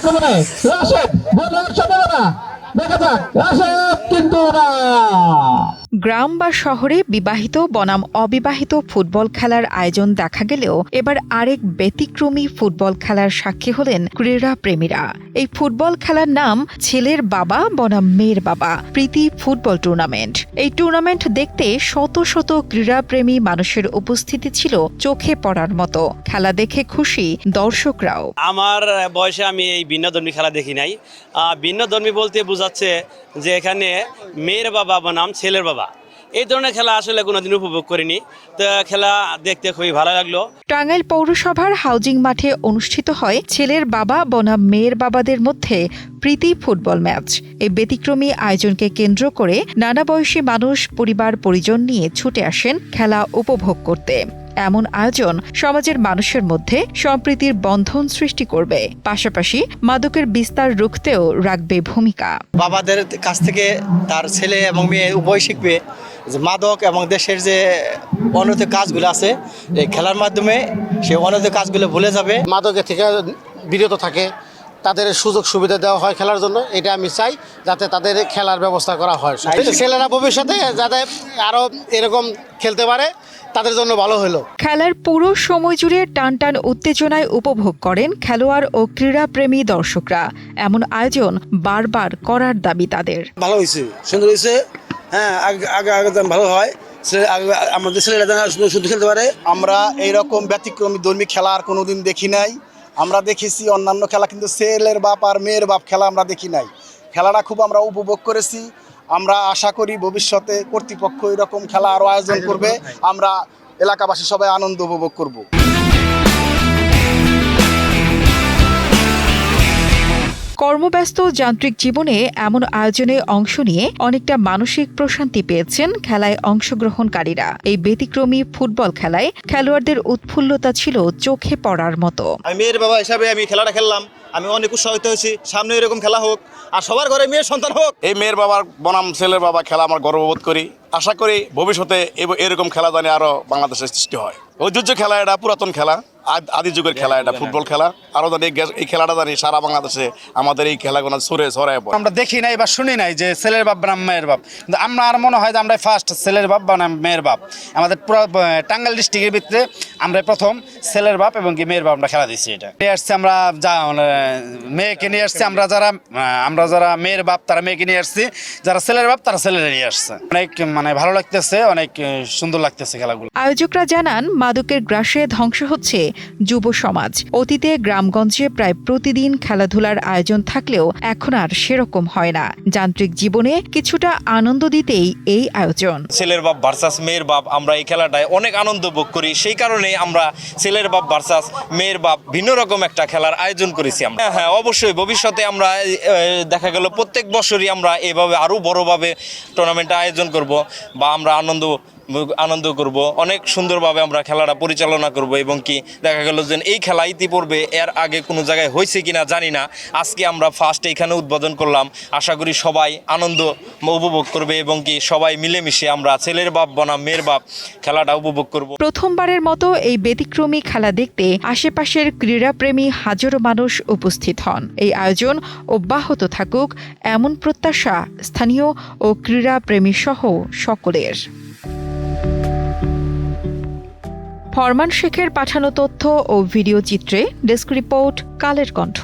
আক্রমণে রাশেদ বলার সম্ভাবনা দেখা যাক রাশেদ কিন্তু না। গ্রাম বা শহরে বিবাহিত বনাম অবিবাহিত ফুটবল খেলার আয়োজন দেখা গেলেও এবার আরেক ব্যতিক্রমী ফুটবল খেলার সাক্ষী হলেন ক্রীড়া প্রেমীরা। এই ফুটবল খেলার নাম ছেলের বাবা বনাম মেয়ের বাবা প্রীতি ফুটবল টুর্নামেন্ট। এই টুর্নামেন্ট দেখতে শত শত ক্রীড়াপ্রেমী মানুষের উপস্থিতি ছিল চোখে পড়ার মতো। খেলা দেখে খুশি দর্শকরাও। আমার বয়সে আমি এই ভিন্নধর্মী খেলা দেখি নাই। ভিন্নধর্মী বলতে বোঝাচ্ছে যে এখানে মেয়ের বাবা বনাম ছেলের বাবা, এই ধরনের খেলা আসলে কোনোদিন উপভোগ করিনি। তো খেলা দেখতে খুবই ভালো লাগলো। টাঙ্গাইল পৌরসভার হাউজিং মাঠে অনুষ্ঠিত হয় ছেলের বাবা বনাম মেয়ের বাবাদের মধ্যে প্রীতি ফুটবল ম্যাচ। এই ব্যতিক্রমী আয়োজনকে কেন্দ্র করে নানা বয়সী মানুষ পরিবার পরিজন নিয়ে ছুটে আসেন খেলা উপভোগ করতে। এমন আয়োজন সমাজের মানুষের মধ্যে সম্প্রীতির বন্ধন সৃষ্টি করবে, পাশাপাশি মাদকের বিস্তার রুখতেও রাখবে ভূমিকা। বাবাদের কাছ থেকে তার ছেলে এবং মেয়ে উভয় শিখবে যে মাদক এবং দেশের যে অনৈতিক কাজগুলো আছে এই খেলার মাধ্যমে সে অনৈতিক কাজগুলো ভুলে যাবে। মাদকের থেকে বিরত থাকে, তাদের সুযোগ সুবিধা দেওয়া হয় খেলার জন্য। এটা আমি চাই যাতে তাদের খেলার ব্যবস্থা করা হয়। ছেলেরা ভবিষ্যতে যাতে আরো এরকম খেলতে পারে তাদের জন্য ভালো হলো। খেলার পুরো সময় জুড়ে টান টান উত্তেজনায় উপভোগ করেন খেলোয়াড় ও ক্রীড়াপ্রেমী দর্শকরা। এমন আয়োজন বারবার করার দাবি তাদের। ভালো হয়েছে, সুন্দর হয়েছে। হ্যাঁ, আগে ভালো হয়, আমাদের ছেলেরা শুধু খেলতে পারে। আমরা এইরকম ব্যতিক্রমী ধর্মী খেলা আর কোনোদিন দেখি নাই। আমরা দেখেছি অন্যান্য খেলা, কিন্তু ছেলের বাপ আর মেয়ের বাপ খেলা আমরা দেখি নাই। খেলাটা খুব আমরা উপভোগ করেছি। আমরা আশা করি ভবিষ্যতে কর্তৃপক্ষ এরকম খেলা আরও আয়োজন করবে, আমরা এলাকাবাসী সবাই আনন্দ উপভোগ করব। কর্মব্যস্ত যান্ত্রিক জীবনে এমন আয়োজনে অংশ নিয়ে অনেকটা মানসিক প্রশান্তি পেয়েছেন খেলায় অংশগ্রহণকারীরা। এই ব্যতিক্রমী ফুটবল খেলায় খেলোয়াড়দের উৎফুল্লতা ছিল চোখে পড়ার মতো। আমি মেয়ের বাবা হিসাবে আমি খেলাটা খেললাম, আমি অনেক উৎসাহিত হয়েছি। সামনে এরকম খেলা হোক আর সবার ঘরে মেয়ের সন্তান হোক। এই মেয়ের বাবার বনাম ছেলের বাবা খেলা আমার গর্ববোধ করি। আশা করি ভবিষ্যতে এরকম খেলা জানি আরো বাংলাদেশে সৃষ্টি হয়। ঐতিহ্য খেলা, এটা পুরাতন খেলা, আদি যুগের খেলা, এটা ফুটবল খেলা। আরো জানি এই খেলাটা জানি সারা বাংলাদেশে আমাদের এই খেলাগুলো ছড়ায় পড়ে। আমরা দেখি নাই বা শুনি নাই যে ছেলের বাপ বনাম মেয়ের বাপ, কিন্তু আমরা আর মনে হয় যে আমরা ফার্স্ট ছেলের বাপ বনাম মেয়ের বাপ। আমাদের পুরো টাঙ্গাইল ডিস্ট্রিক্টের ভিতরে আমরা প্রথম ছেলের বাপ এবং কি মেয়ের বাপ আমরা খেলা দিচ্ছি। এটা নিয়ে আসছি আমরা, যা মেয়েকে নিয়ে আসছি আমরা, যারা মেয়ের বাপ তারা মেয়েকে নিয়ে আসছি, যারা ছেলের বাপ তারা ছেলেরা নিয়ে আসছে। অনেক ভালো লাগতেছে, অনেক সুন্দর লাগতেছে খেলাগুলো। আয়োজকরা জানান মাদকের গ্রাসে ধ্বংস হচ্ছে যুব সমাজ। অতীতে গ্রামগঞ্জে প্রায় প্রতিদিন খেলাধুলার আয়োজন থাকলেও এখন আর সেরকম হয় না। যান্ত্রিক জীবনে কিছুটা আনন্দ দিতেই এই আয়োজন। ছেলের বাপ ভার্সাস মেয়ের বাপ, আমরা এই খেলাটায় অনেক আনন্দ ভোগ করি। সেই কারণে আমরা ছেলের বাপ ভার্সাস মেয়ের বাপ ভিন্ন রকম একটা খেলার আয়োজন করেছি আমরা। হ্যাঁ, অবশ্যই ভবিষ্যতে আমরা দেখা গেল প্রত্যেক বছরই আমরা এভাবে আরো বড়ভাবে টুর্নামেন্ট আয়োজন করব বা আমরা আনন্দ করব। অনেক সুন্দরভাবে আমরা খেলাটা পরিচালনা করব এবং কি দেখা গেল যে এই খেলা ইতিপূর্বে এর আগে কোনো জায়গায় হয়েছে কিনা জানি না, আজকে আমরা ফার্স্ট এখানে উদ্বোধন করলাম। আশা করি সবাই আনন্দ উপভোগ করবে এবং কি সবাই মিলেমিশে আমরা ছেলের বাপ বনাম মেয়ের বাপ খেলাটা উপভোগ করব। প্রথমবারের মতো এই ব্যতিক্রমী খেলা দেখতে আশেপাশের ক্রীড়াপ্রেমী হাজারো মানুষ উপস্থিত হন। এই আয়োজন অব্যাহত থাকুক এমন প্রত্যাশা স্থানীয় ও ক্রীড়াপ্রেমী সহ সকলের। ফরমান শেখের পাঠানো তথ্য ও ভিডিও চিত্রে ডেস্ক রিপোর্ট, কালের কণ্ঠ।